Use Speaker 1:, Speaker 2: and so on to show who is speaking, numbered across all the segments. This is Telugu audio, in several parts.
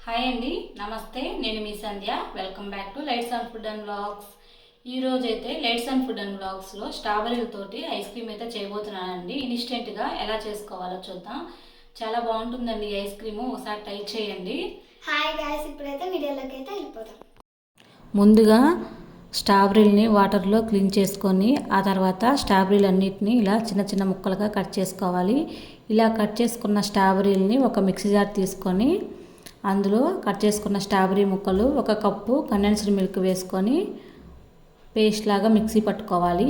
Speaker 1: హాయ్ అండి, నమస్తే. నేను మీ Sandhya. Welcome back to lights and food and vlogs. ఈరోజు అయితే లైట్స్ అండ్ ఫుడ్ అండ్ వ్లాగ్స్లో స్ట్రాబెర్రీలతోటి ఐస్ క్రీమ్ అయితే చేయబోతున్నానండి. ఇన్స్టెంట్గా ఎలా చేసుకోవాలో చూద్దాం. చాలా బాగుంటుందండి ఈ ఐస్ క్రీము, ఒకసారి ట్రై చేయండి.
Speaker 2: హాయ్ గాయ్స్, ఇప్పుడైతే వీడియోలోకి అయితే వెళ్ళిపోతాం.
Speaker 1: ముందుగా స్ట్రాబెర్రీని వాటర్లో క్లీన్ చేసుకొని ఆ తర్వాత స్ట్రాబెర్రీలన్నిటిని ఇలా చిన్న చిన్న ముక్కలుగా కట్ చేసుకోవాలి. ఇలా కట్ చేసుకున్న స్ట్రాబెర్రీలని ఒక మిక్సీ జార్ తీసుకొని అందులో కట్ చేసుకున్న స్ట్రాబెర్రీ ముక్కలు, ఒక కప్పు కండెన్స్డ్ మిల్క్ వేసుకొని పేస్ట్ లాగా మిక్సీ పట్టుకోవాలి.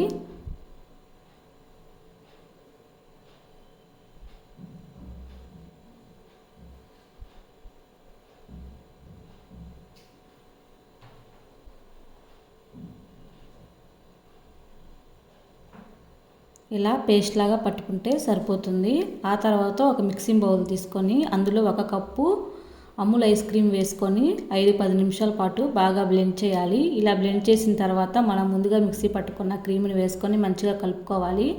Speaker 1: ఇలా పేస్ట్ లాగా పట్టుకుంటే సరిపోతుంది. ఆ తర్వాత ఒక మిక్సింగ్ బౌల్ తీసుకొని అందులో ఒక కప్పు అమూల్ ఐస్ క్రీమ్ వేసుకొని 5-10 నిమిషాల పాటు బాగా బ్లెండ్ చేయాలి. ఇలా బ్లెండ్ చేసిన తర్వాత మనం ముందుగా మిక్సీ పట్టుకున్న క్రీమ్ని వేసుకొని మంచిగా కలుపుకోవాలి.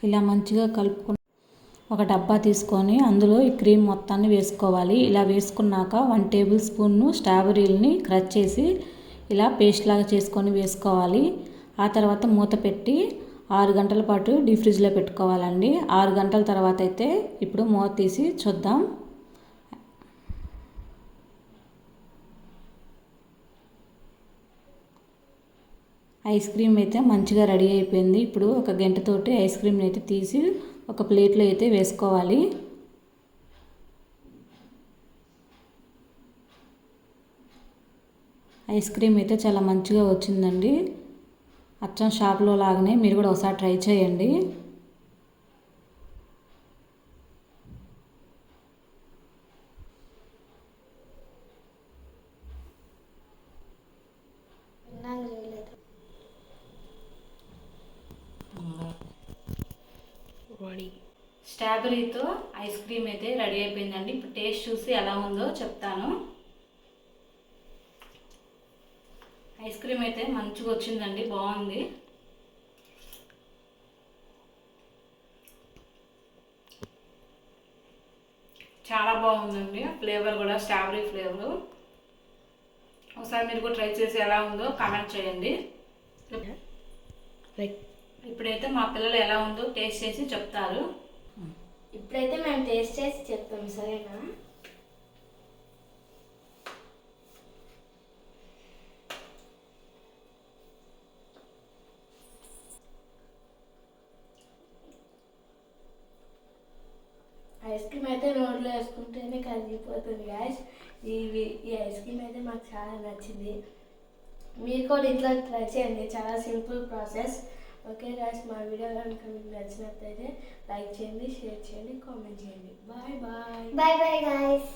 Speaker 1: ఇలా మంచిగా కలుపుకుని ఒక డబ్బా తీసుకొని అందులో ఈ క్రీమ్ మొత్తాన్ని వేసుకోవాలి. ఇలా వేసుకున్నాక 1 టేబుల్ స్పూన్ స్ట్రాబెర్రీలని క్రష్ చేసి ఇలా పేస్ట్ లాగా చేసుకొని వేసుకోవాలి. ఆ తర్వాత మూత పెట్టి 6 గంటల పాటు డీప్ ఫ్రిడ్జ్లో పెట్టుకోవాలండి. 6 గంటల తర్వాత అయితే ఇప్పుడు మూత తీసి చూద్దాం. ఐస్ క్రీమ్ అయితే మంచిగా రెడీ అయిపోయింది. ఇప్పుడు ఒక గంటతోటి ఐస్ క్రీమ్ని అయితే తీసి ఒక ప్లేట్లో అయితే వేసుకోవాలి. ఐస్ క్రీమ్ అయితే చాలా మంచిగా వచ్చిందండి. అచ్చం షాప్లో లాగానే మీరు కూడా ఒకసారి ట్రై చేయండి. స్ట్రాబెర్రీతో ఐస్ క్రీమ్ అయితే రెడీ అయిపోయిందండి. ఇప్పుడు టేస్ట్ చూసి ఎలా ఉందో చెప్తాను. ఐస్ క్రీమ్ అయితే మంచిగా వచ్చిందండి, బాగుంది. చాలా బాగుందండి, ఫ్లేవర్ కూడా స్ట్రాబెర్రీ ఫ్లేవర్. ఒకసారి మీరు కూడా ట్రై చేసి ఎలా ఉందో కామెంట్ చేయండి. ఇప్పుడైతే మా పిల్లలు ఎలా ఉందో టేస్ట్ చేసి చెప్తారు.
Speaker 2: ఇప్పుడైతే మేము టేస్ట్ చేసి చెప్తాం, సరేనా? ఐస్ క్రీమ్ అయితే నోట్లో వేసుకుంటేనే కరిగిపోతుంది గాయస్. ఈ ఐస్ క్రీమ్ అయితే మాకు చాలా నచ్చింది. మీరు కూడా ఇంట్లో ట్రై చేయండి, చాలా సింపుల్ ప్రాసెస్. ఓకే గాయస్, మా వీడియో కనుక మీకు నచ్చినట్లయితే లైక్ చేయండి, షేర్ చేయండి, కామెంట్ చేయండి. Bye bye.
Speaker 3: Bye bye guys.